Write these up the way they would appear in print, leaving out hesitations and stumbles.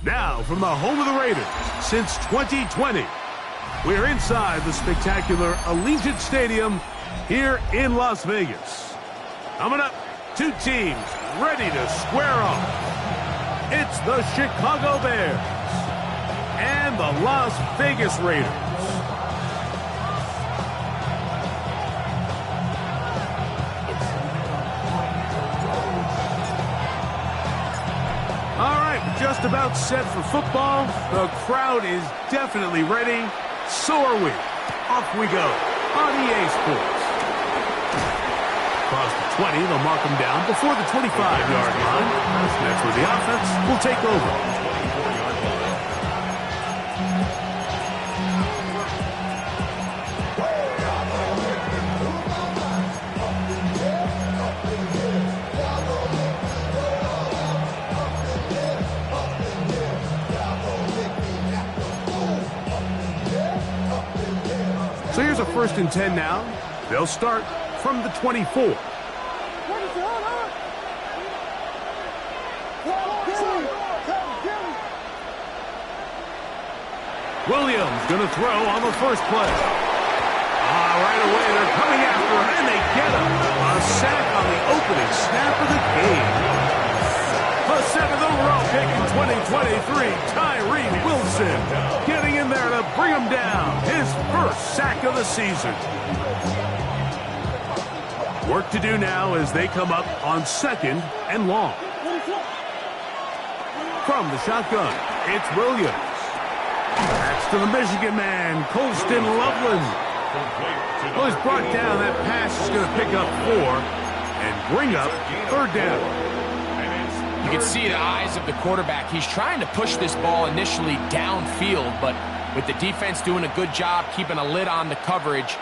Now, from the home of the Raiders, since 2020, we're inside the spectacular Allegiant Stadium here in Las Vegas. Coming up, two teams ready to square off. It's the Chicago Bears and the Las Vegas Raiders. Just about set for football. The crowd is definitely ready. So are we. Off we go on EA Sports. Across the 20, they'll mark them down before the 25-yard line. That's where the offense will take over. So here's a 1st and 10 now. They'll start from the 24. Williams going to throw on the first play. Right away, they're coming after him, and they get him. A sack on the opening snap of the game. The 7th overall pick in 2023, Tyree Wilson, getting in there to bring him down. His first sack of the season. Work to do now as they come up on 2nd and long. From the shotgun, it's Williams. That's to the Michigan man, Colston Loveland. Well, he's brought down. That pass is going to pick up 4 and bring up 3rd down. You can see the eyes of the quarterback. He's trying to push this ball initially downfield, but with the defense doing a good job keeping a lid on the coverage,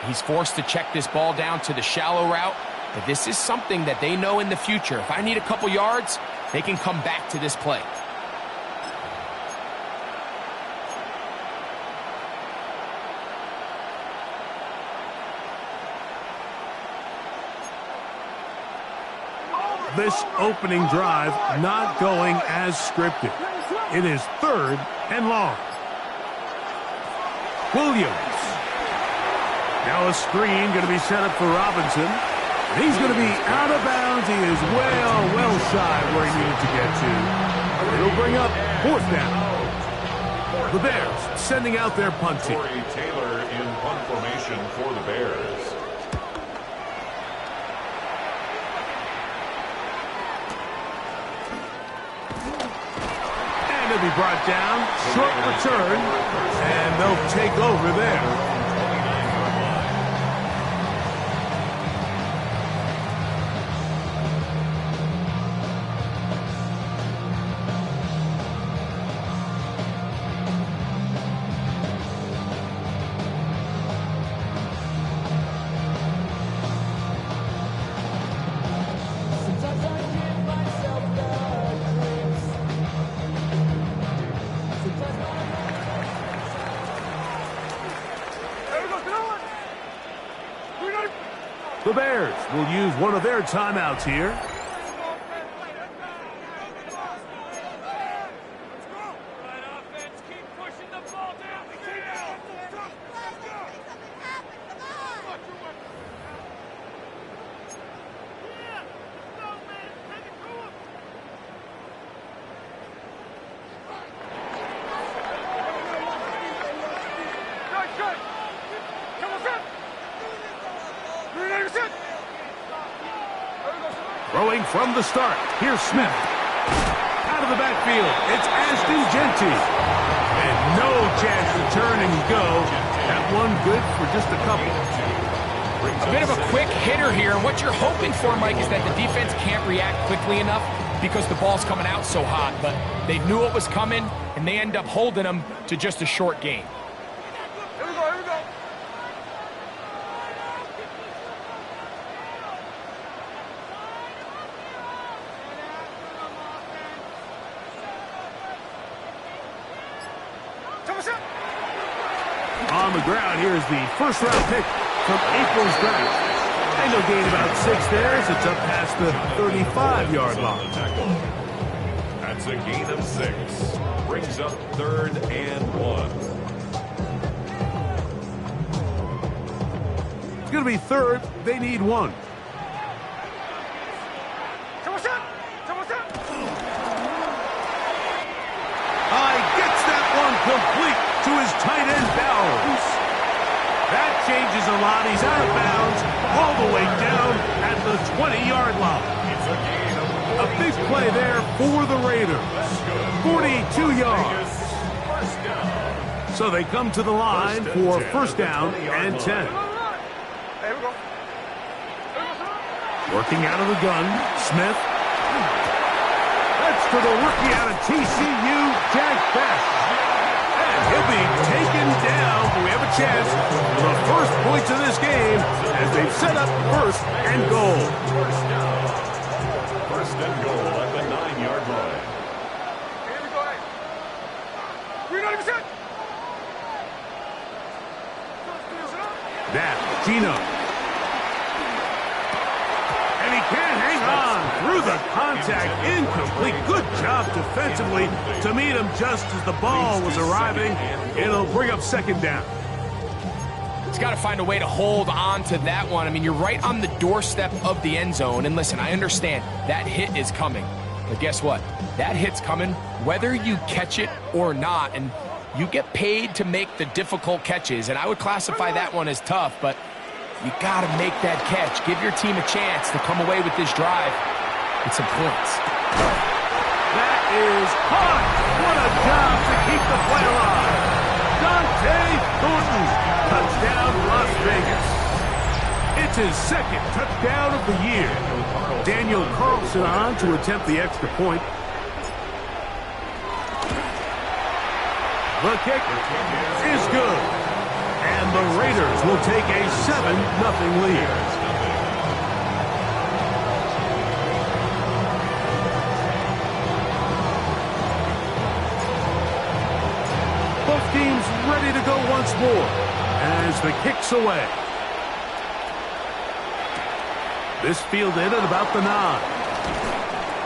he's forced to check this ball down to the shallow route. But this is something that they know in the future. If I need a couple yards, they can come back to this play. This opening drive not going as scripted. It is 3rd and long. Williams. Now a screen going to be set up for Robinson. And he's going to be out of bounds. He is well shy where he needed to get to. It'll bring up 4th down. The Bears sending out their punt team. Taylor in punt formation for the Bears. Be brought down, short return, and they'll take over there. The Bears will use one of their timeouts here. Throwing from the start. Here's Smith. Out of the backfield, it's Ashton Genty. And no chance to turn and go. That one good for just a couple. A bit of a quick hitter here. And what you're hoping for, Mike, is that the defense can't react quickly enough because the ball's coming out so hot. But they knew it was coming, and they end up holding them to just a short gain. On the ground, here's the first-round pick from April's draft. And they'll gain about 6 there as it's up past the 35-yard line. At It's a gain of 6. Brings up 3rd and 1. It's going to be 3rd. They need 1. Gets that one complete to his tight end Bowers. That changes a lot. He's out of bounds all the way down at the 20-yard line. It's a gain of 42. A big play there for the Raiders. 42 yards. First down. So they come to the line for first down and 10. Working out of the gun, Smith. That's to the rookie out of TCU, Jack Best. And he'll be taken down. We have a chance for the first points of this game as they've set up first and goal. First down. First and goal at the 9-yard line. That, Gino. And he can't hang on through the contact. Incomplete. Good job defensively to meet him just as the ball was arriving. It'll bring up second down. He's got to find a way to hold on to that one. I mean, you're right on the doorstep of the end zone. And listen, I understand that hit is coming. But guess what? That hit's coming whether you catch it or not. And you get paid to make the difficult catches. And I would classify that one as tough, but you got to make that catch. Give your team a chance to come away with this drive with some points. That is hot. What a job to keep the play alive. Dante Thornton, touchdown Las Vegas. It's his second touchdown of the year. Daniel Carlson on to attempt the extra point. The kick is good. And the Raiders will take a 7-0 lead. Both teams ready to go once more as the kick's away. This fielded at about the 9.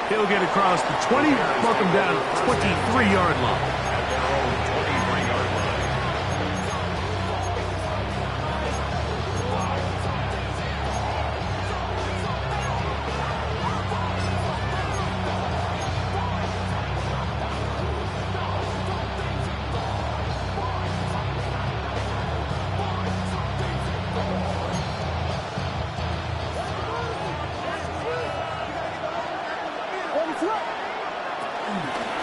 He'll get across the 20, mark him down at the 23-yard line.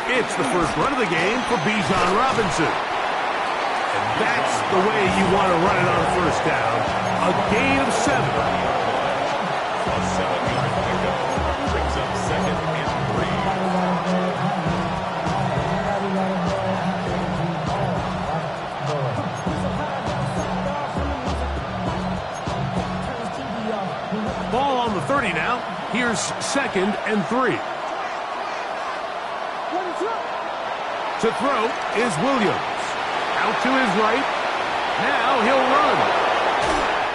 It's the first run of the game for Bijan Robinson. And that's the way you want to run it on first down. A gain of 7. A 7-yard pickup brings up 2nd and 3. Ball on the 30 now. Here's 2nd and 3. To throw is Williams. Out to his right. Now he'll run.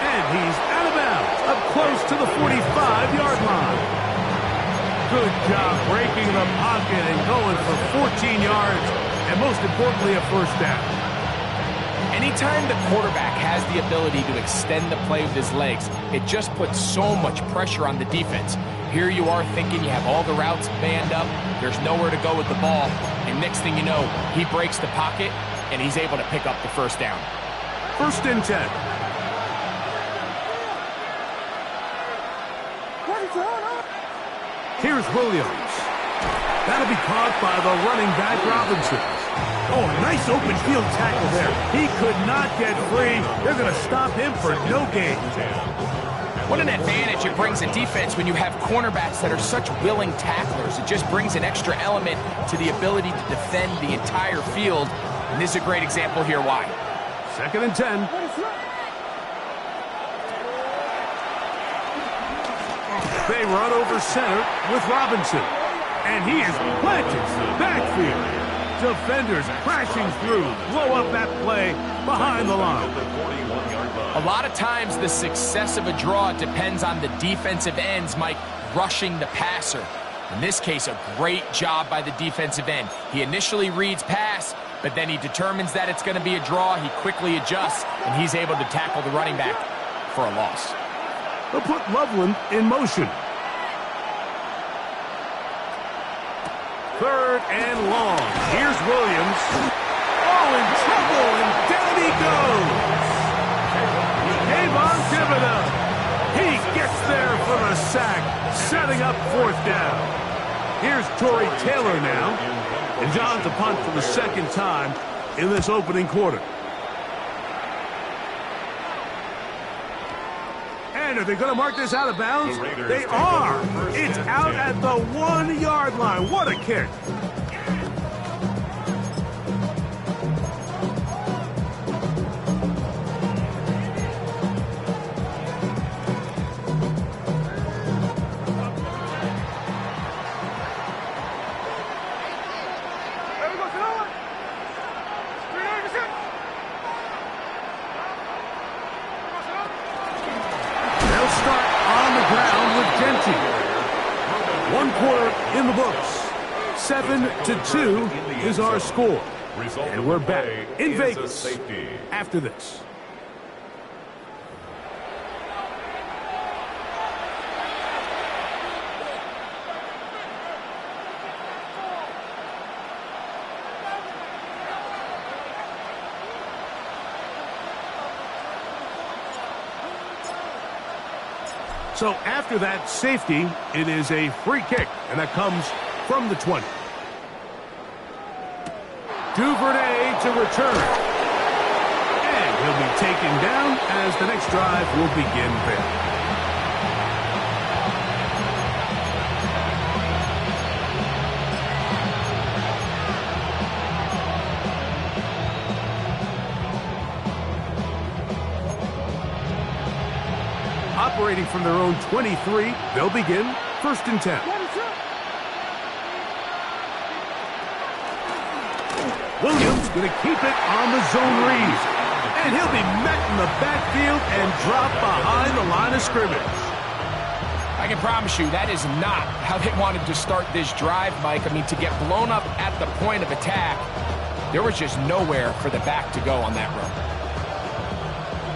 And he's out of bounds, up close to the 45-yard line. Good job breaking the pocket and going for 14 yards, and most importantly, a first down. Anytime the quarterback has the ability to extend the play with his legs, it just puts so much pressure on the defense. Here you are thinking you have all the routes banned up, there's nowhere to go with the ball, and next thing you know, he breaks the pocket, and he's able to pick up the first down. First and 10. Here's Williams. That'll be caught by the running back Robinson. Oh, a nice open field tackle there. He could not get free. They're going to stop him for no gain. What an advantage it brings a defense when you have cornerbacks that are such willing tacklers. It just brings an extra element to the ability to defend the entire field. And this is a great example here why. 2nd and 10. They run over center with Robinson. And he is planted to the backfield. Defenders crashing through. Blow up that play behind the line. A lot of times the success of a draw depends on the defensive ends, Mike, rushing the passer. In this case, a great job by the defensive end. He initially reads pass, but then he determines that it's going to be a draw. He quickly adjusts, and he's able to tackle the running back for a loss. They'll put Loveland in motion. Third and long. Here's Williams. Oh, in trouble, and down he goes. Kayvon Thibodeau. He gets there for the sack, setting up fourth down. Here's Torrey Taylor now. And John's a punt for the second time in this opening quarter. And are they going to mark this out of bounds? They are. It's out at the 1-yard line. What a kick. One quarter in the books. 7-2 is our score. And we're back in Vegas after this. So after that safety, it is a free kick, and that comes from the 20. Duvernay to return. And he'll be taken down as the next drive will begin there. Operating from their own 23, they'll begin 1st and 10. Williams going to keep it on the zone read. And he'll be met in the backfield and dropped behind the line of scrimmage. I can promise you that is not how they wanted to start this drive, Mike. I mean, to get blown up at the point of attack, there was just nowhere for the back to go on that run.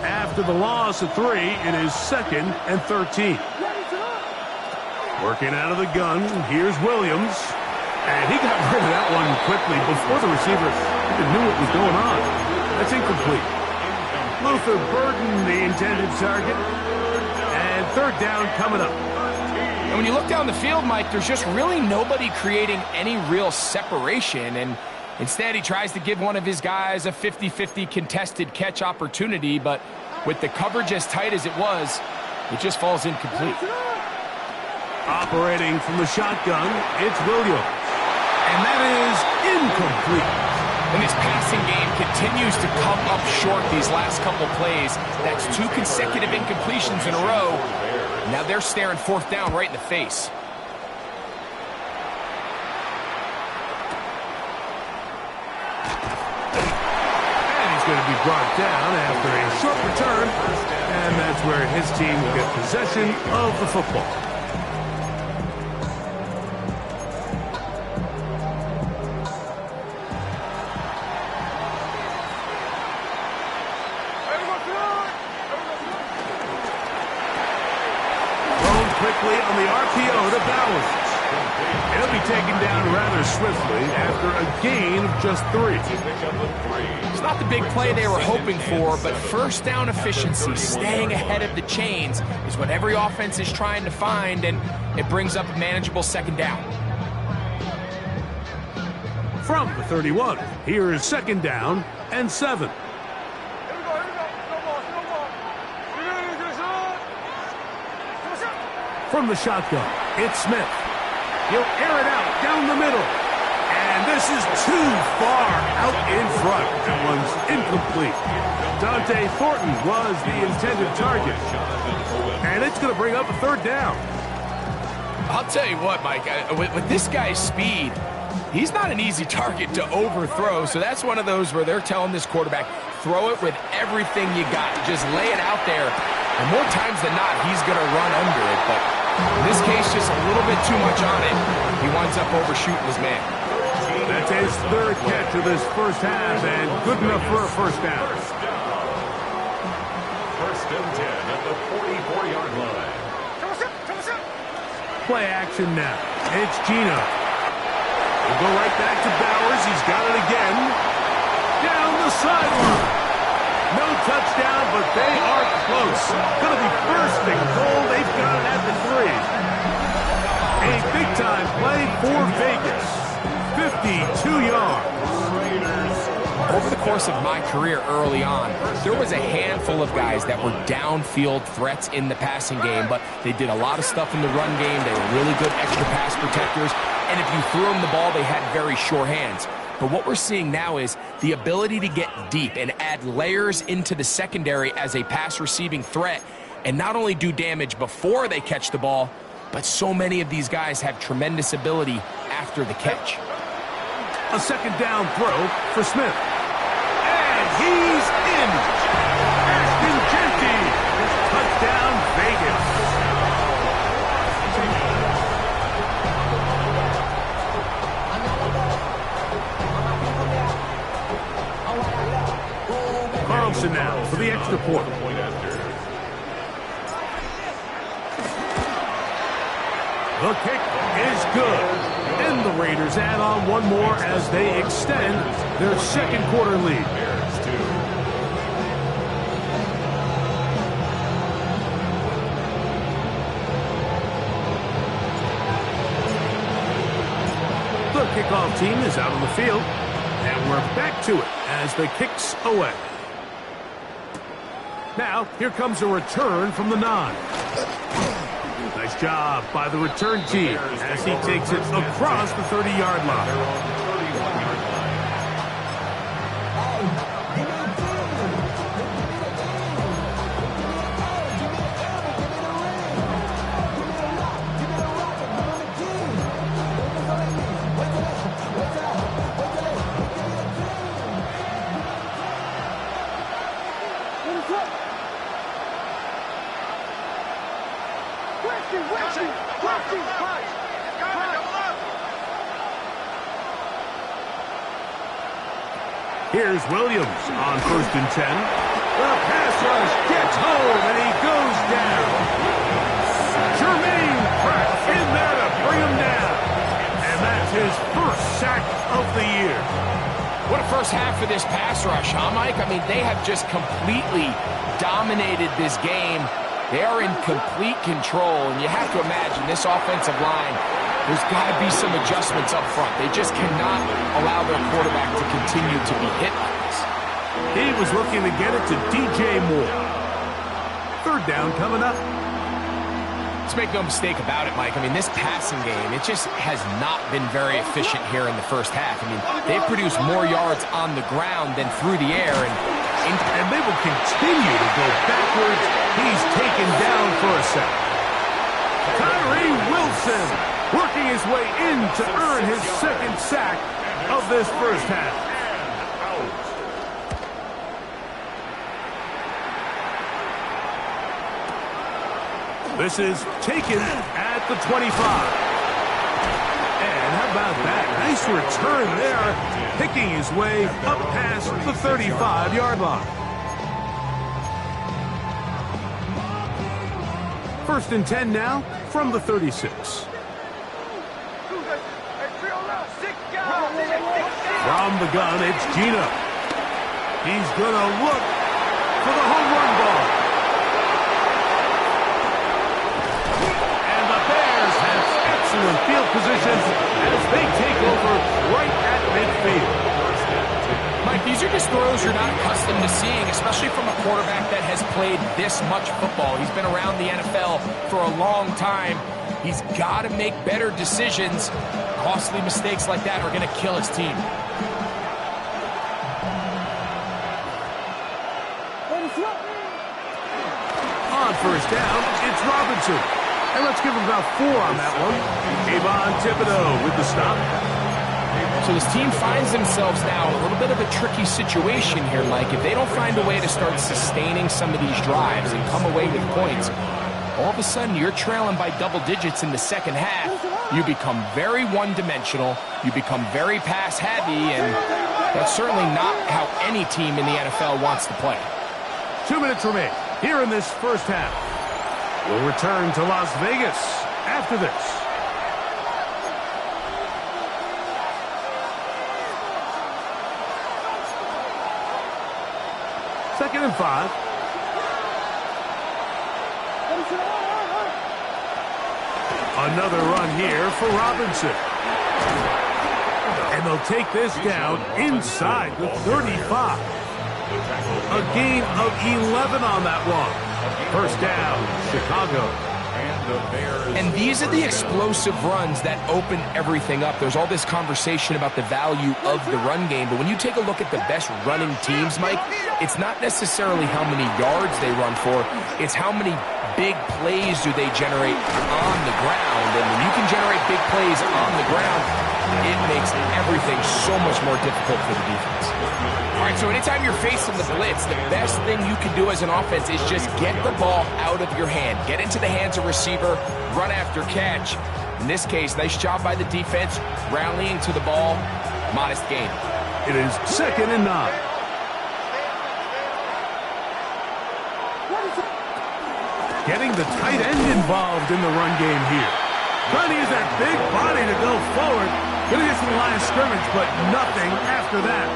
After the loss of 3, it is 2nd and 13. Working out of the gun, here's Williams. And he got rid of that one quickly before the receiver even knew what was going on. That's incomplete. Luther Burden, the intended target. And 3rd down coming up. And when you look down the field, Mike, there's just really nobody creating any real separation. And instead, he tries to give one of his guys a 50-50 contested catch opportunity, but with the coverage as tight as it was, it just falls incomplete. Operating from the shotgun, it's Williams. And that is incomplete. And his passing game continues to come up short these last couple plays. That's 2 consecutive incompletions in a row. Now they're staring 4th down right in the face. Going to be brought down after a short return, and that's where his team will get possession of the football. Thrown quickly on the RPO to Bowers. He'll be taken down rather swiftly after a gain of just 3. It's not the big play they were hoping for, but 1st down efficiency, staying ahead of the chains, is what every offense is trying to find, and it brings up a manageable 2nd down. From the 31, here is 2nd down and 7. From the shotgun, it's Smith. He'll air it out down the middle. And this is too far out in front. That one's incomplete. Dante Thornton was the intended target. And it's going to bring up a 3rd down. I'll tell you what, Mike, with this guy's speed, he's not an easy target to overthrow. So that's one of those where they're telling this quarterback, throw it with everything you got. Just lay it out there. And more times than not, he's going to run under it. But In this case, just a little bit too much on it. He winds up overshooting his man. That's his third catch of this first half, and good enough for a first down. First and 10 at the 44-yard line. Play action now. It's Gino. He'll go right back to Bowers. He's got it again. Down the sideline. No touchdown, but they are close. Going to be first and goal. They've got it at the 3. A big-time play for Vegas. 52 yards. Over the course of my career early on, there was a handful of guys that were downfield threats in the passing game, but they did a lot of stuff in the run game. They were really good extra pass protectors, and if you threw them the ball, they had very sure hands. But what we're seeing now is the ability to get deep and add layers into the secondary as a pass-receiving threat, and not only do damage before they catch the ball, but so many of these guys have tremendous ability after the catch. A second down throw for Smith. And he's in. Ashton Jeanty. Touchdown, Vegas. Carlson now for the extra point. The kick is good. And the Raiders add on one more as they extend their second quarter lead. The kickoff team is out on the field, and we're back to it as the kick's away. Now, here comes a return from the 9. Nice job by the return team as he takes it across the 30-yard line. Here's Williams on 1st and 10. The pass rush gets home, and he goes down. Jermaine Pratt in there to bring him down. And that's his first sack of the year. What a first half for this pass rush, huh, Mike? I mean, they have just completely dominated this game. They are in complete control, and you have to imagine this offensive line, there's got to be some adjustments up front. They just cannot allow their quarterback to continue to be hit like this. He was looking to get it to DJ Moore. Third down coming up. Let's make no mistake about it, Mike. I mean, this passing game, it just has not been very efficient here in the first half. I mean, they've produced more yards on the ground than through the air, and they will continue to go backwards. He's taken down for a sack. Tyree Wilson working his way in to earn his second sack of this first half. This is taken at the 25. And how about that? Nice return there, picking his way up past the 35-yard line. 1st and 10 now from the 36. From the gun, it's Gino. He's going to look for the home run ball. And the Bears have excellent field position as they take over right at midfield. Mike, these are just throws you're not accustomed to seeing, especially from a quarterback that has played this much football. He's been around the NFL for a long time. He's got to make better decisions. Costly mistakes like that are going to kill his team. On first down, it's Robinson. And let's give him about 4 on that one. Kayvon Thibodeau with the stop. So this team finds themselves now in a little bit of a tricky situation here, Mike. If they don't find a way to start sustaining some of these drives and come away with points, all of a sudden you're trailing by double digits in the second half. You become very one-dimensional. You become very pass-heavy, and that's certainly not how any team in the NFL wants to play. 2 minutes remain here in this first half. We'll return to Las Vegas after this. Second and 5. Another run here for Robinson. And they'll take this down inside the 35. A gain of 11 on that run. First down, Chicago. And these are the explosive runs that open everything up. There's all this conversation about the value of the run game, but when you take a look at the best running teams, Mike, it's not necessarily how many yards they run for, it's how many big plays do they generate on the ground. And when you can generate big plays on the ground, it makes everything so much more difficult for the defense. All right, so anytime you're facing the blitz, the best thing you can do as an offense is just get the ball out of your hand. Get into the hands of receiver, run after catch. In this case, nice job by the defense, rallying to the ball, modest gain. It is 2nd and 9. Getting the tight end involved in the run game here. Trying to use that big body to go forward. Going to get to the line of scrimmage, but nothing after that.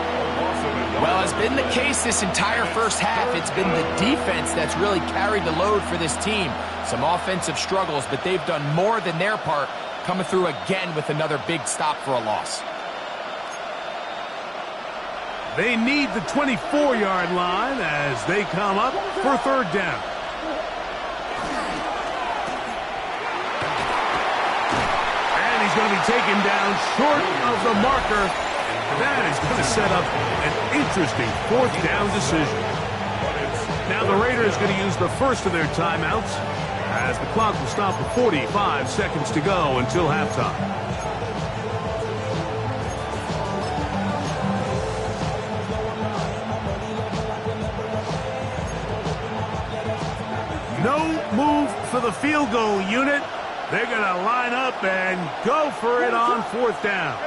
Well, as been the case this entire first half, it's been the defense that's really carried the load for this team. Some offensive struggles, but they've done more than their part, coming through again with another big stop for a loss. They need the 24-yard line as they come up for third down. And he's going to be taken down short of the marker. That is going to set up an interesting fourth down decision. Now the Raiders going to use the first of their timeouts as the clock will stop with 45 seconds to go until halftime. No move for the field goal unit. They're going to line up and go for it on fourth down.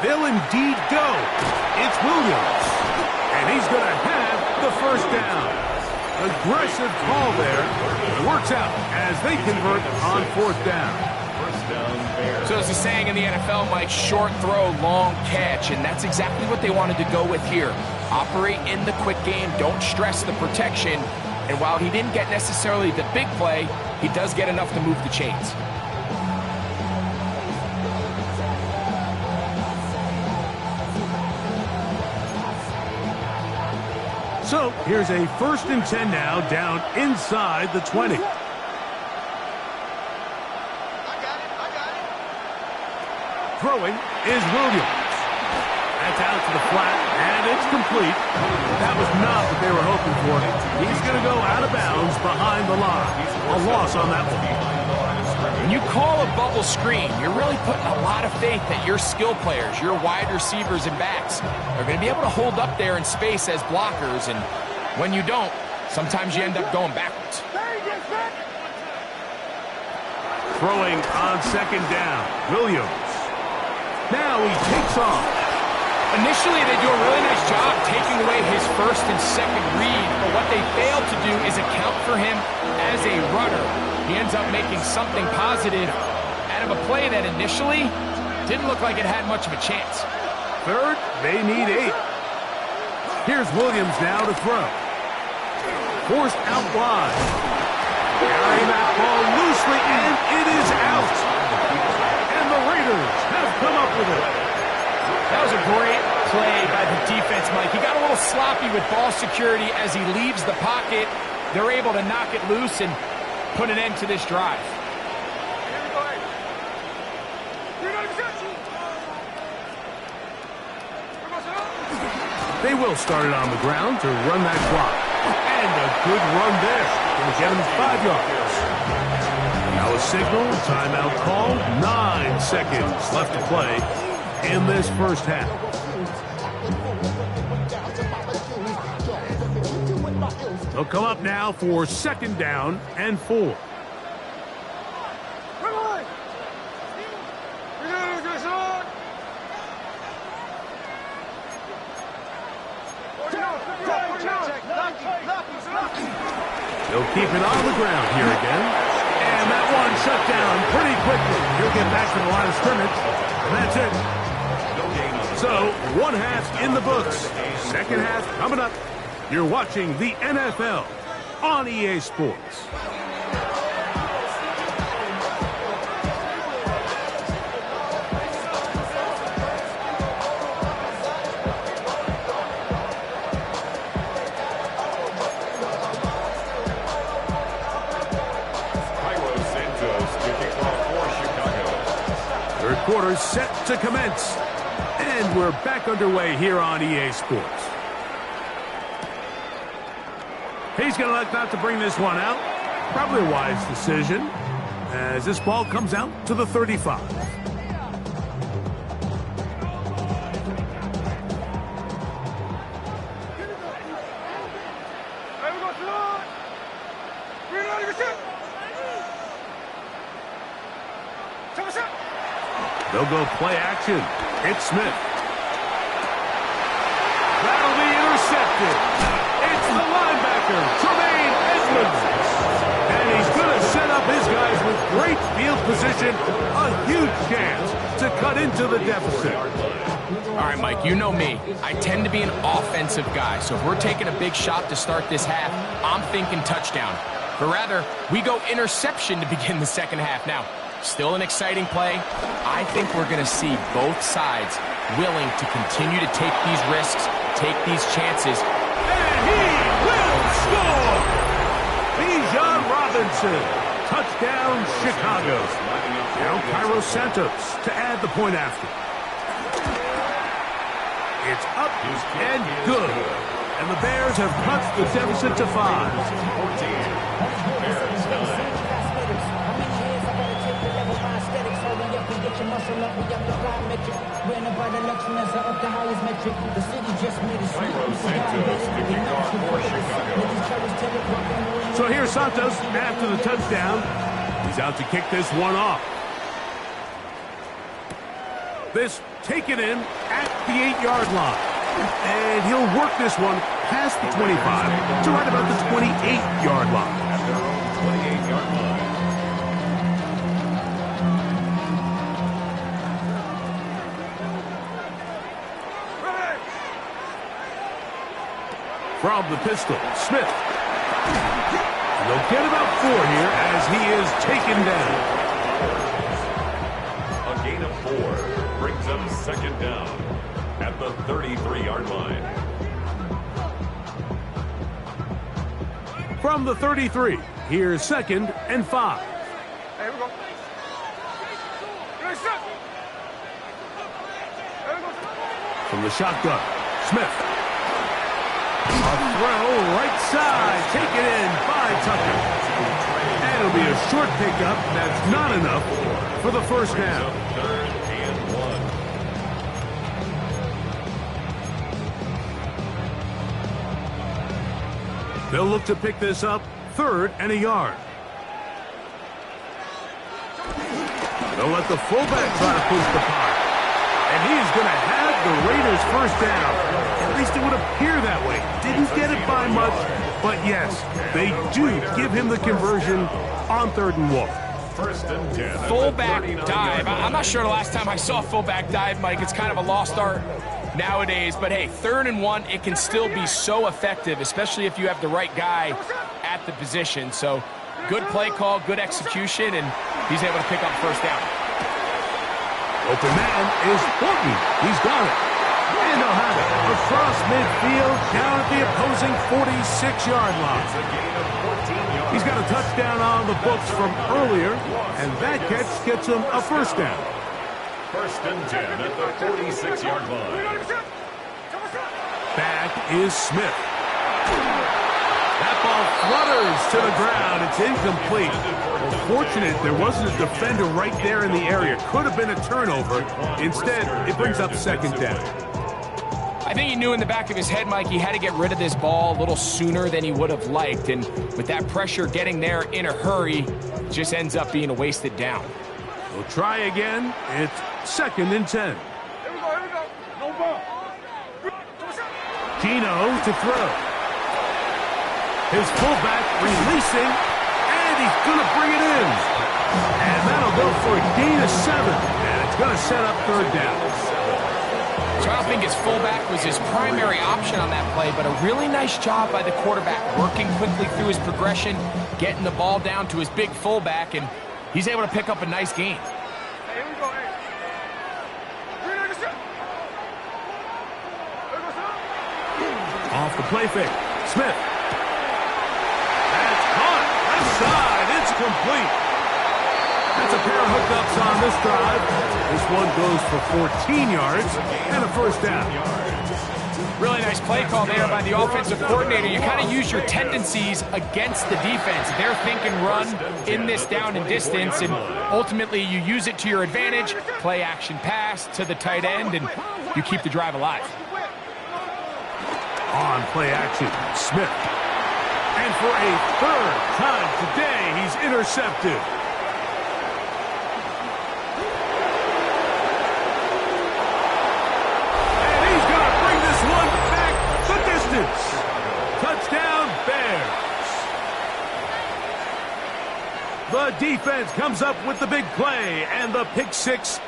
They'll indeed go. It's Williams. And he's going to have the first down. Aggressive call there. It works out as they convert on fourth down. So as a saying in the NFL, Mike, short throw, long catch. And that's exactly what they wanted to go with here. Operate in the quick game. Don't stress the protection. And while he didn't get necessarily the big play, he does get enough to move the chains. So here's a 1st and 10 now, down inside the 20. Throwing is Williams. That's out to the flat, and it's complete. That was not what they were hoping for. He's going to go out of bounds behind the line. A loss on that one. When you call a bubble screen, you're really putting a lot of faith that your skill players, your wide receivers and backs, are going to be able to hold up there in space as blockers, and when you don't, sometimes you end up going backwards. Throwing on 2nd down, Williams. Now he takes off. Initially, they do a really nice job taking away his 1st and 2nd read, but what they fail to do is account for him as a runner. He ends up making something positive out of a play that initially didn't look like it had much of a chance. Third, they need 8. Here's Williams now to throw. Forced out wide. Carrying that ball loosely, and it is out. And the Raiders have come up with it. That was a great play by the defense, Mike. He got a little sloppy with ball security as he leaves the pocket. They're able to knock it loose and put an end to this drive. They will start it on the ground to run that clock. And a good run there. Going to get him 5 yards. Now a signal, timeout called. 9 seconds left to play in this first half. They'll come up now for 2nd down and 4. They'll keep it on the ground here again. And that one shut down pretty quickly. He'll get back to the line of scrimmage. And that's it. So, 1 half in the books. 2nd half coming up. You're watching the NFL on EA Sports. Third quarter set to commence. And we're back underway here on EA Sports. He's going to look not to bring this one out. Probably a wise decision as this ball comes out to the 35. They'll go play action. It's Smith. That'll be intercepted. It's the linebacker, Tremaine Edmonds. And he's going to set up his guys with great field position. A huge chance to cut into the deficit. All right, Mike, you know me. I tend to be an offensive guy, so if we're taking a big shot to start this half, I'm thinking touchdown. But rather, we go interception to begin the 2nd half. Now, still an exciting play. I think we're going to see both sides willing to continue to take these risks, take these chances. And he will score! Bijan Robinson. Touchdown, Chicago. Now Cairo Santos to add the point after. It's up and good. And the Bears have cut the deficit to 5. So here's Santos after the touchdown. He's out to kick this one off. This taken in at the 8-yard line. And he'll work this one past the 25 to right about the 28-yard line. From the pistol, Smith. They'll get about 4 here as he is taken down. A gain of 4 brings up 2nd down at the 33-yard line. From the 33, here's 2nd and 5. Hey, here we go. From the shotgun, Smith. A throw right side, taken in by Tucker. And it'll be a short pickup. That's not enough for the first down. 3rd and 1. They'll look to pick this up 3rd and a yard. They'll let the fullback try to push the punt. And he's going to have the Raiders first down. At least it would appear that way. Didn't get it by much, but yes, they do give him the conversion on 3rd and 1. 1st and 10. Fullback dive. I'm not sure the last time I saw a fullback dive, Mike. It's kind of a lost art nowadays. But, hey, 3rd and 1, it can still be so effective, especially if you have the right guy at the position. So, good play call, good execution, and he's able to pick up first down. Open man is Horton. He's got it. And they'll have it across midfield down at the opposing 46-yard line. He's got a touchdown on the books from earlier, and that catch gets him a first down. 1st and 10 at the 46-yard line. Back is Smith. That ball flutters to the ground. It's incomplete. Well, fortunate there wasn't a defender right there in the area. Could have been a turnover. Instead, it brings up second down. I think he knew in the back of his head, Mike, he had to get rid of this ball a little sooner than he would have liked. And with that pressure getting there in a hurry, it just ends up being a wasted down. We'll try again. It's 2nd and 10. Here we go. No ball. Gino to throw. His fullback releasing, and he's going to bring it in. And that'll go for a gain of 7. And it's going to set up 3rd down. So I don't think his fullback was his primary option on that play, but a really nice job by the quarterback, working quickly through his progression, getting the ball down to his big fullback, and he's able to pick up a nice gain. Hey, here we go. Hey. Off the play fake. Smith. That's caught. Left side. It's complete. That's a pair of hookups on this drive. This one goes for 14 yards and a 1st down. Really nice play call there by the offensive coordinator. You kind of use your tendencies against the defense. They're thinking run in this down and distance, and ultimately you use it to your advantage. Play action pass to the tight end, and you keep the drive alive. On play action, Smith. And for a 3rd time today, he's intercepted. And he's going to bring this one back the distance. Touchdown, Bears. The defense comes up with the big play, and the pick 6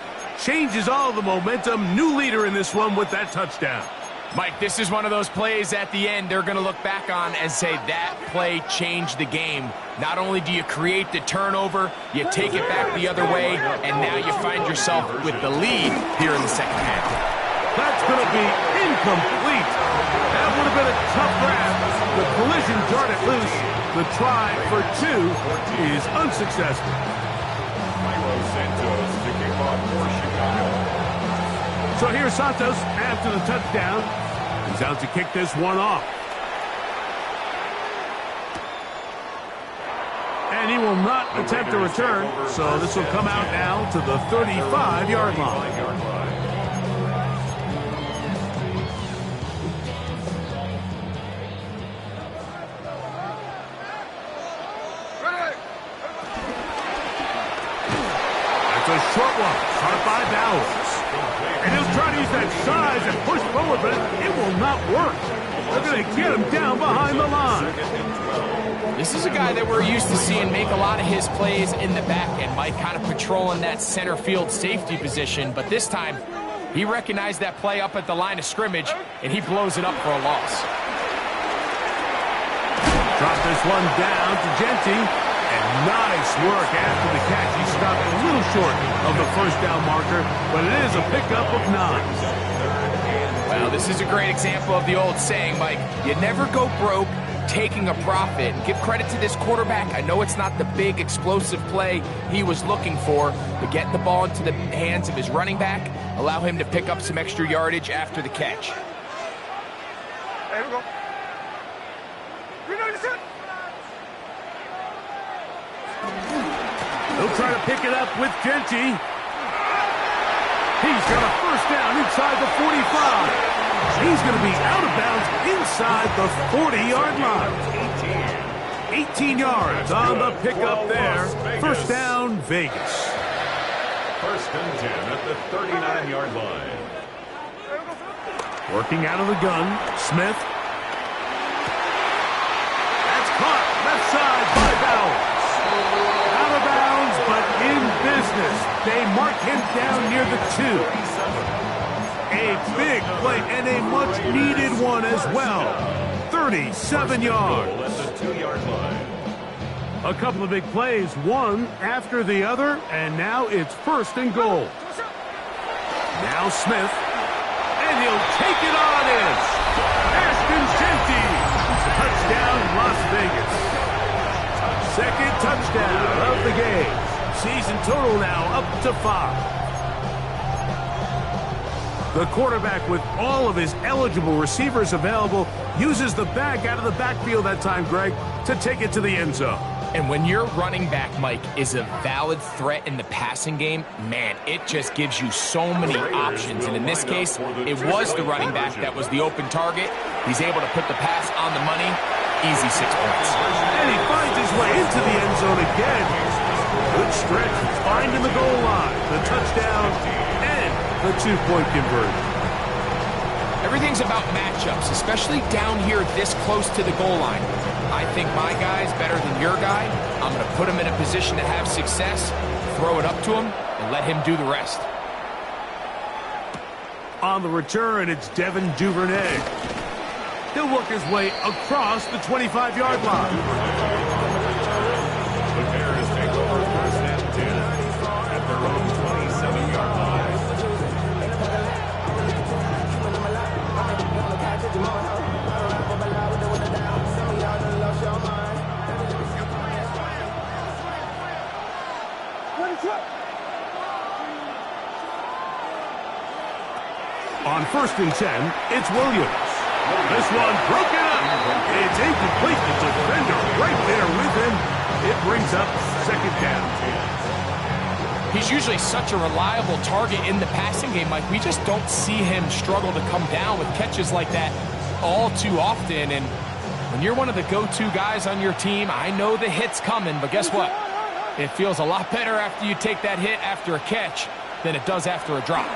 changes all the momentum. New leader in this one with that touchdown. Mike, this is one of those plays at the end they're going to look back on and say that play changed the game. Not only do you create the turnover, you take it back the other way, and now you find yourself with the lead here in the 2nd half. That's going to be incomplete. That would have been a tough grab. The collision jarred it loose. The try for 2 is unsuccessful. Santos to kick off for Chicago. So here's Santos after the touchdown. He's out to kick this one off. And he will not attempt a return, so this will come out now to the 35-yard line. That's a short one, caught by Bowers. And he'll try to use that size and push forward, but it will not work. They're going to get him down behind the line. This is a guy that we're used to seeing make a lot of his plays in the back end, Mike, kind of patrolling that center field safety position. But this time, he recognized that play up at the line of scrimmage, and he blows it up for a loss. Drop this one down to Genty. And nice work after the catch. He stopped a little short of the 1st down marker, but it is a pickup of 9. Well, this is a great example of the old saying, Mike, you never go broke taking a profit. And give credit to this quarterback. I know it's not the big explosive play he was looking for, but getting the ball into the hands of his running back, allow him to pick up some extra yardage after the catch. Hey, here we go. He'll try to pick it up with Genty. He's got a 1st down inside the 45. He's going to be out of bounds inside the 40-yard line. 18 yards on the pickup there. 1st down, Vegas. 1st and 10 at the 39-yard line. Working out of the gun, Smith. That's caught left side by Bowers. Out of bounds, but in business. They mark him down near the 2. A big play and a much-needed one as well. 37 yards. At the 2-yard line. A couple of big plays, one after the other, and now it's 1st and goal. Now Smith, and he'll take it on in. Ashton Genty. Touchdown, Las Vegas. 2nd touchdown of the game. Season total now up to 5. The quarterback, with all of his eligible receivers available, uses the back out of the backfield that time, Greg, to take it to the end zone. And when your running back, Mike, is a valid threat in the passing game, man, it just gives you so many options. And in this case, it was the running back that was the open target. He's able to put the pass on the money. Easy 6 points. And he finds his way into the end zone again. Good stretch, finding the goal line, the touchdown, and the 2-point conversion. Everything's about matchups, especially down here this close to the goal line. I think my guy's better than your guy. I'm going to put him in a position to have success, throw it up to him, and let him do the rest. On the return, it's Devin Duvernay. He'll work his way across the 25-yard line. The Bears take over first and 10 at their own 27-yard line. On first and 10, it's Williams. This one broken up. It's incomplete. The defender right there with him. It brings up second down. He's usually such a reliable target in the passing game, Mike. We just don't see him struggle to come down with catches like that all too often. And when you're one of the go-to guys on your team, I know the hit's coming, but guess what? It feels a lot better after you take that hit after a catch than it does after a drop.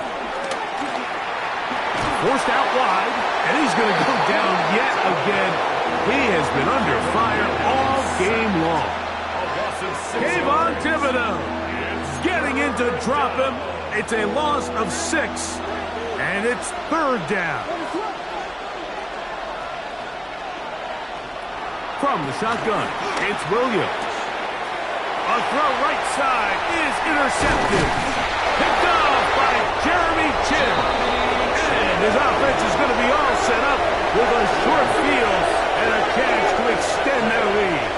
Forced out wide, and he's going to go down yet again. He has been under fire all game long. Kayvon Thibodeau getting in to drop him. It's a loss of 6, and it's third down. From the shotgun, it's Williams. A throw right side is intercepted. Picked off by Jeremy Chinn. And his offense is going to be all set up with a short field and a chance to extend their lead.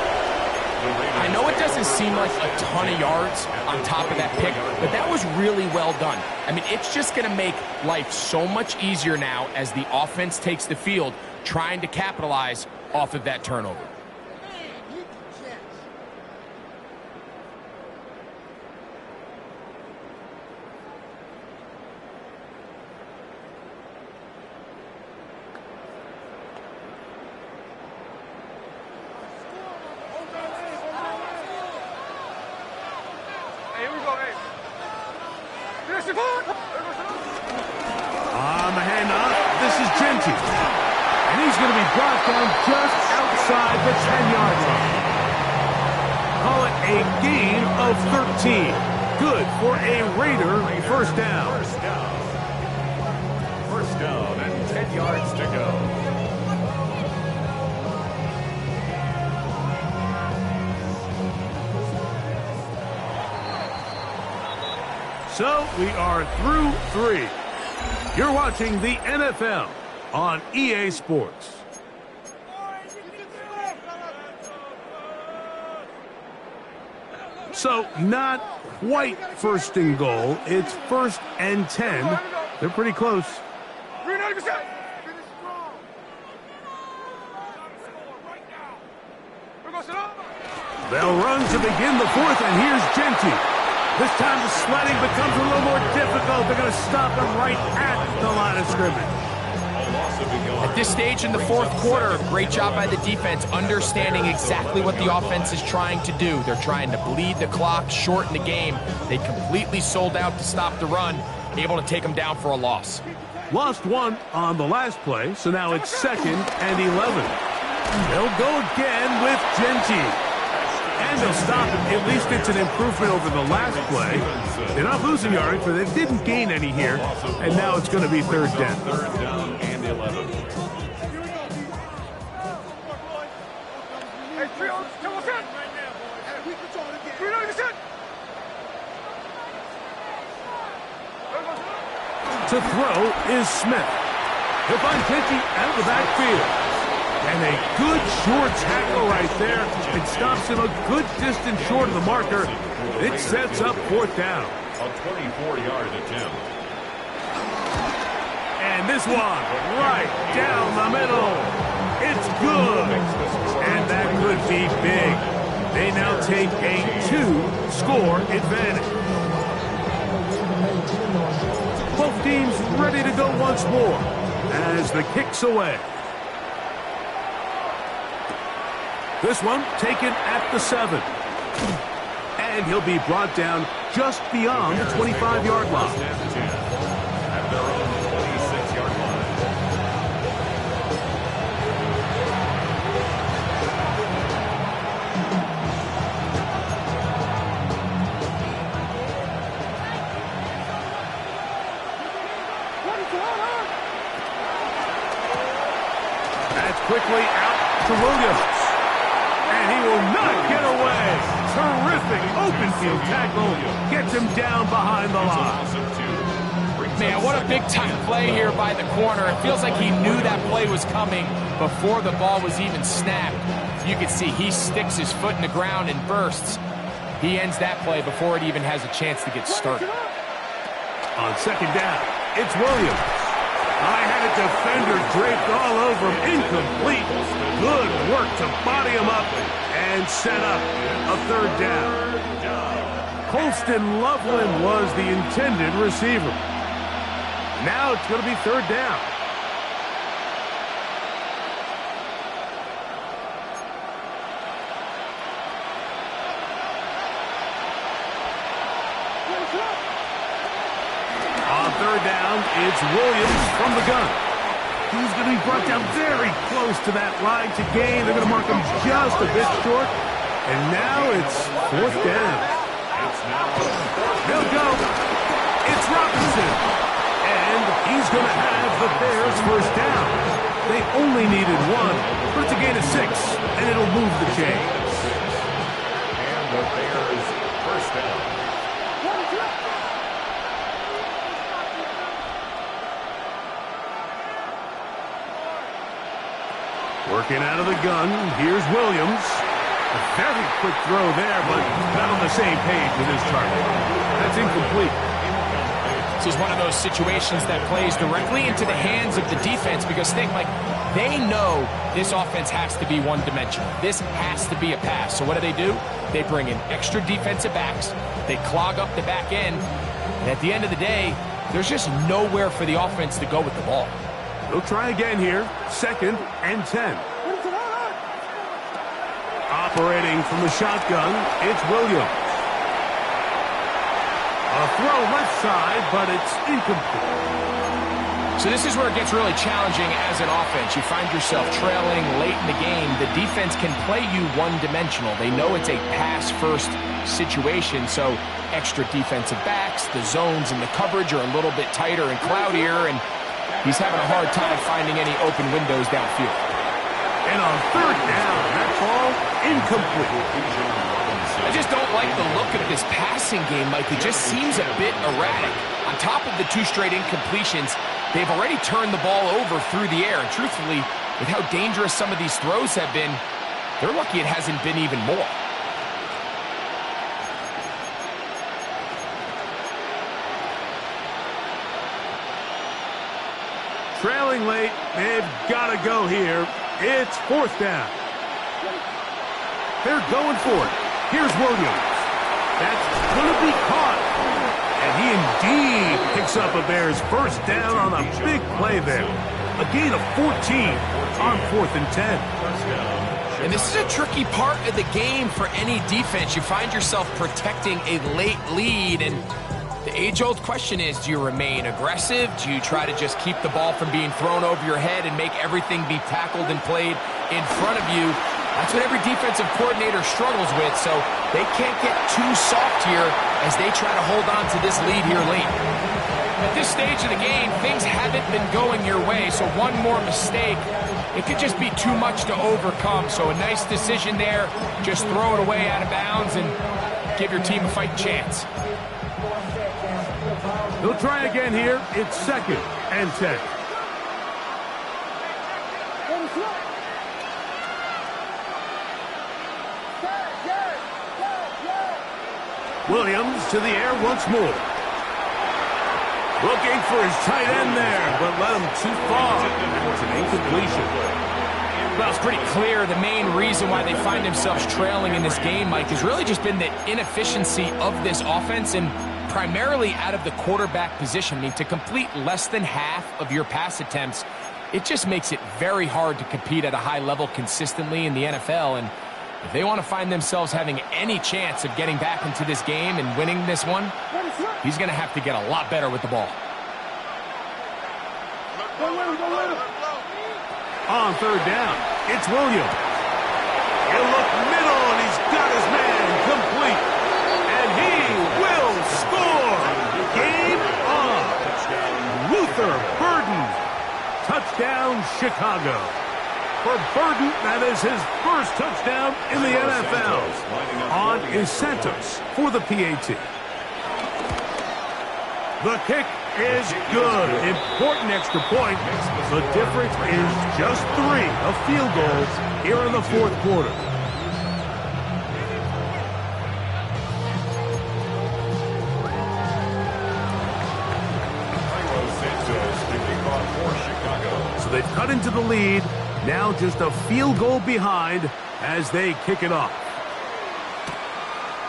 I know it doesn't seem like a ton of yards on top of that pick, but that was really well done. I mean, it's just going to make life so much easier now as the offense takes the field, trying to capitalize off of that turnover. On the handoff, this is Genty. And he's going to be brought down just outside the 10-yard line. Call it a gain of 13. Good for a Raider first down. First down and 10 yards to go. So we are through 3. You're watching the NFL on EA Sports. So not quite first and goal. It's first and 10. They're pretty close. They'll run to begin the fourth, and here's Genty. This time the sledding becomes a little more difficult. They're going to stop him right at the line of scrimmage. At this stage in the fourth quarter, great job by the defense understanding exactly what the offense is trying to do. They're trying to bleed the clock, shorten the game. They completely sold out to stop the run, able to take them down for a loss. Lost 1 on the last play, so now it's 2nd and 11. They'll go again with Genty. And they'll stop it. At least it's an improvement over the last play. They're not losing yardage, but they didn't gain any here. And now it's going to be third down. Third down and 11. To throw is Smith. He'll find Genty out of the backfield. And a good short tackle right there. It stops him a good distance short of the marker. It sets up fourth down. A 24-yard attempt. this one right down the middle. It's good. And that could be big. They now take a 2-score advantage. Both teams ready to go once more as the kick's away. This one taken at the 7. And he'll be brought down just beyond the 25-yard line. At their own 26-yard line. That's quickly out to Williams. And he will not get away. Terrific open field tackle. Gets him down behind the line. Man, what a big-time play here by the corner. It feels like he knew that play was coming before the ball was even snapped. You can see he sticks his foot in the ground and bursts. He ends that play before it even has a chance to get started. On second down, it's Williams. I had a defender draped all over him. Incomplete. Good work to body him up and set up a third down. Colston Loveland was the intended receiver. Now it's going to be third down. On third down, it's Williams from the gun. He's going to be brought down very close to that line to gain. They're going to mark him just a bit short. And now it's fourth down. They'll go. It's Robinson. And he's going to have the Bears first down. They only needed one, but it's a gain of 6, and it'll move the chains. And the Bears first down. Working out of the gun, here's Williams. A very quick throw there, but not on the same page with his target. That's incomplete. This is one of those situations that plays directly into the hands of the defense because they know this offense has to be one-dimensional. This has to be a pass. So what do? They bring in extra defensive backs. They clog up the back end. And at the end of the day, there's just nowhere for the offense to go with the ball. They'll try again here. 2nd and 10. Operating from the shotgun, it's Williams. A throw left side, but it's incomplete. So this is where it gets really challenging as an offense. You find yourself trailing late in the game. The defense can play you one-dimensional. They know it's a pass-first situation, so extra defensive backs, the zones and the coverage are a little bit tighter and cloudier, and he's having a hard time finding any open windows downfield. And on third down, that ball incomplete. I just don't like the look of this passing game, Mike. It just seems a bit erratic. On top of the 2 straight incompletions, they've already turned the ball over through the air. And truthfully, with how dangerous some of these throws have been, they're lucky it hasn't been even more. Trailing late, they've got to go here. It's fourth down. They're going for it. Here's Williams. That's going to be caught. And he indeed picks up a Bears first down on a big play there. A gain of 14 on 4th and 10. And this is a tricky part of the game for any defense. You find yourself protecting a late lead, and the age-old question is, do you remain aggressive? Do you try to just keep the ball from being thrown over your head and make everything be tackled and played in front of you? That's what every defensive coordinator struggles with, so they can't get too soft here as they try to hold on to this lead here late. At this stage of the game, things haven't been going your way, so one more mistake, it could just be too much to overcome. So a nice decision there, just throw it away out of bounds and give your team a fighting chance. They'll try again here. It's 2nd and 10. Williams to the air once more. Looking for his tight end there, but led him too far. It's an incompletion. Well, it's pretty clear the main reason why they find themselves trailing in this game, Mike, has really just been the inefficiency of this offense and primarily out of the quarterback position. I mean, to complete less than half of your pass attempts, it just makes it very hard to compete at a high level consistently in the NFL. And if they want to find themselves having any chance of getting back into this game and winning this one, he's going to have to get a lot better with the ball. On third down, it's Williams. He'll look middle, and he's got his man complete. And he will score. Game on. Luther Burden. Touchdown, Chicago. For Burden, that is his first touchdown in the NFL. On is Santos for the PAT. The kick is good. Important extra point. The difference is just 3, a field goal here in the fourth quarter. So they've cut into the lead. Now just a field goal behind as they kick it off.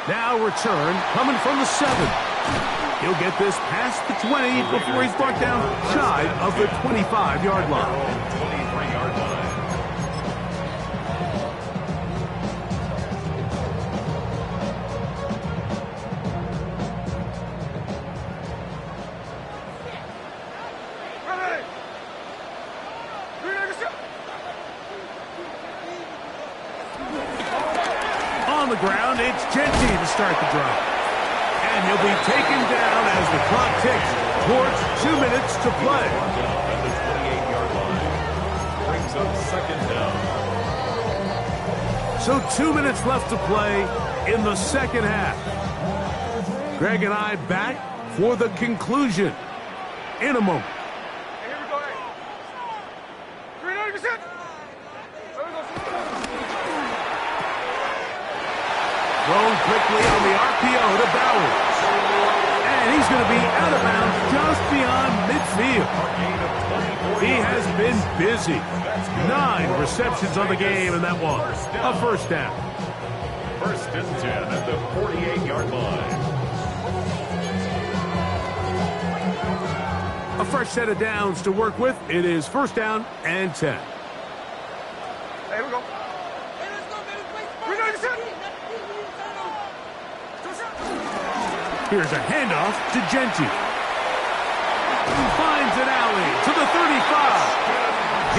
Now return coming from the 7. He'll get this past the 20 before he's brought down shy of the 25-yard line. 23-yard line. On the ground, it's Genty to start the drive. And he'll be taken down as the clock ticks towards 2 minutes to play. At the 28-yard line. Brings up second down. So 2 minutes left to play in the second half. Greg and I back for the conclusion in a moment. Here we go. 390%. Thrown quickly on the RPO to Bowers. And he's going to be out of bounds just beyond midfield. He has been busy. 9 receptions on the game, and that one, a first down. First and 10 at the 48-yard line. A fresh set of downs to work with. It is first down and 10. Here we go. 390%. Here's a handoff to Genty. Finds an alley to the 35.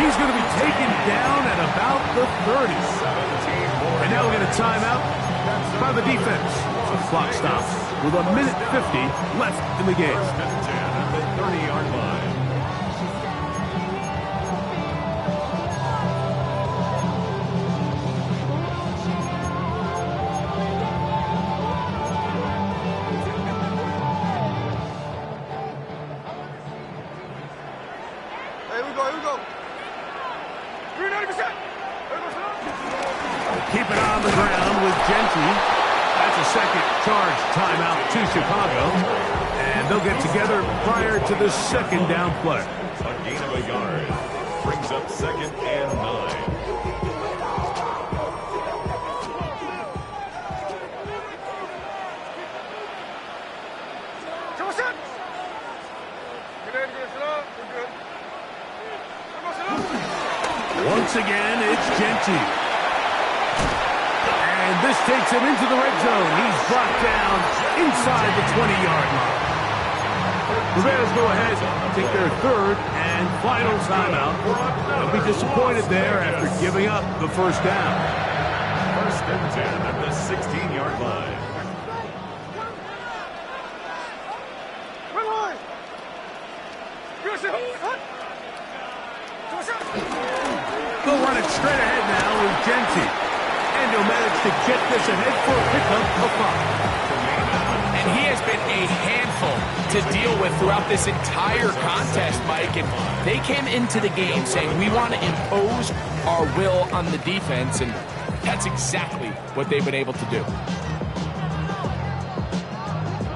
He's going to be taken down at about the 30. And now we'll get a timeout by the defense. So clock stops with 1:50 left in the game. First and 10 at the 30-yard line. Here we go. 390%. Keep it on the ground with Genty. That's a second charge timeout to Chicago. And they'll get together prior to the second down play. A gain of a yard. Brings up second and 9. Once again, it's Genty. And this takes him into the red zone. He's brought down inside the 20-yard line. The Bears go ahead, take their third and final timeout. They'll be disappointed there after giving up the first down. First and 10 at the 16-yard line. They'll run it straight ahead now with Genty. And he'll manage to get this ahead for a pickup of 5. And he has been a handful to deal with throughout this entire contest, Mike. And they came into the game saying, we want to impose our will on the defense, and that's exactly what they've been able to do.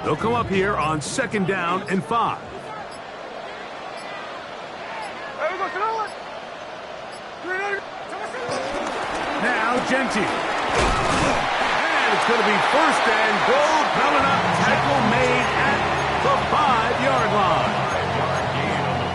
They'll come up here on second down and 5. Now Genty. And it's going to be first and goal coming up. Tackle made at the 5-yard line.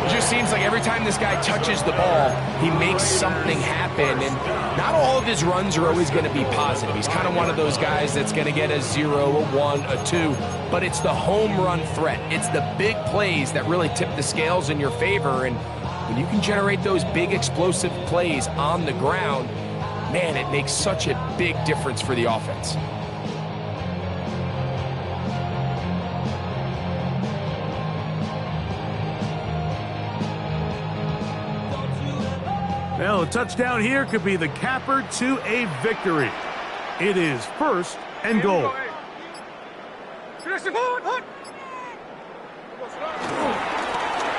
It just seems like every time this guy touches the ball, he makes something happen. And not all of his runs are always going to be positive. He's kind of one of those guys that's going to get a 0, a 1, a 2. But it's the home run threat. It's the big plays that really tip the scales in your favor. And when you can generate those big explosive plays on the ground, man, it makes such a big difference for the offense. Well, a touchdown here could be the capper to a victory. It is first and goal.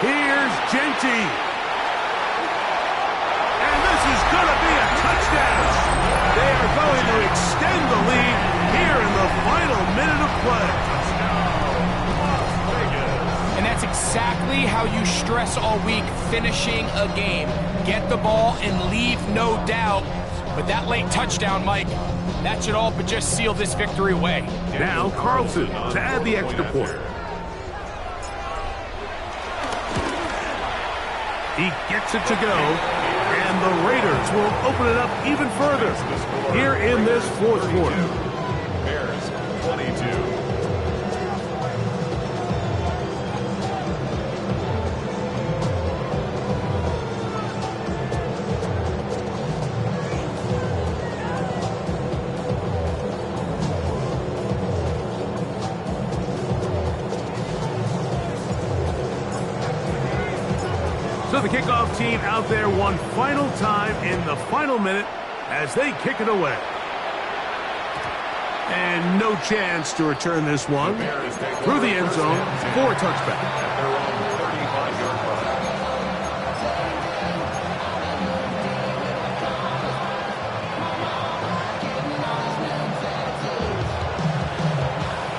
Here's Genty. And this is going to be a touchdown. They are going to extend the lead here in the final minute of play. And that's exactly how you stress all week, finishing a game. Get the ball and leave no doubt. But that late touchdown, Mike, that should all but just seal this victory away. Now Carlson to add the extra point. He gets it to go, and the Raiders will open it up even further here in this fourth quarter. Bears 22. So the kickoff team out there one final time in the final minute as they kick it away. And no chance to return this one through the end zone for a touchback. At their own 35-yard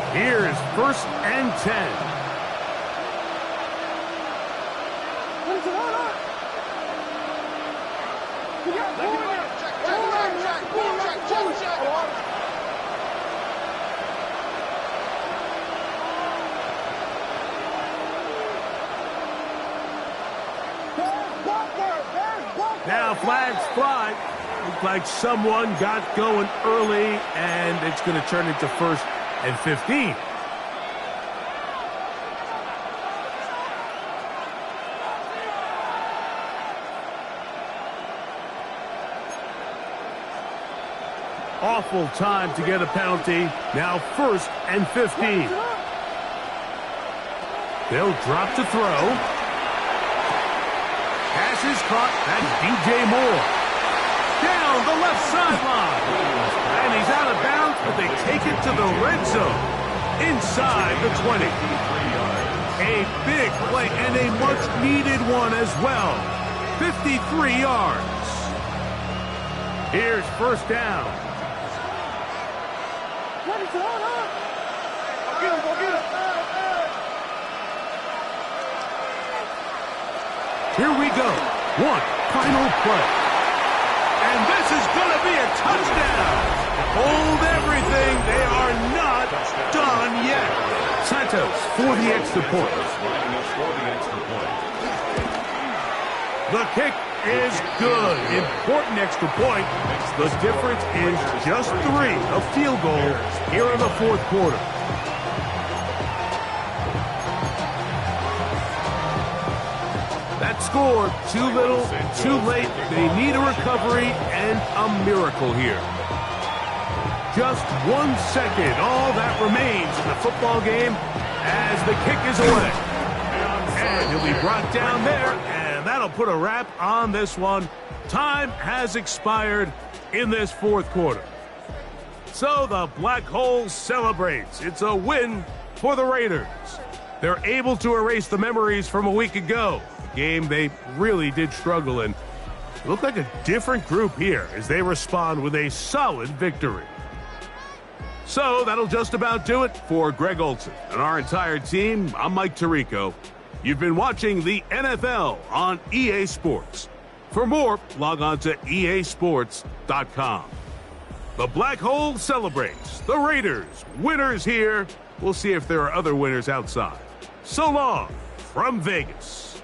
line. Here's first and 10. Now flags fly. Looks like someone got going early, and it's going to turn into first and 15. Awful time to get a penalty. Now first and 15. They'll drop to throw. Pass is caught. That's DJ Moore. Down the left sideline. And he's out of bounds, but they take it to the red zone. Inside the 20. A big play and a much-needed one as well. 53 yards. Here's first down. Here we go. One final play. And this is going to be a touchdown. Hold everything. They are not done yet. Santos for the extra point. The kick is good. Important extra point. The difference is just 3, a field goal here in the fourth quarter. That score, too little, too late. They need a recovery and a miracle here. Just 1 second, all that remains in the football game as the kick is away. And he'll be brought down there, and that'll put a wrap on this one. Time has expired in this fourth quarter. So the Black Hole celebrates. It's a win for the Raiders. They're able to erase the memories from a week ago. Game they really did struggle in. It looked like a different group here as they respond with a solid victory. So that'll just about do it for Greg Olson and our entire team. I'm Mike Tirico. You've been watching the NFL on EA Sports. For more, log on to easports.com. The Black Hole celebrates. The Raiders, winners here. We'll see if there are other winners outside. So long from Vegas.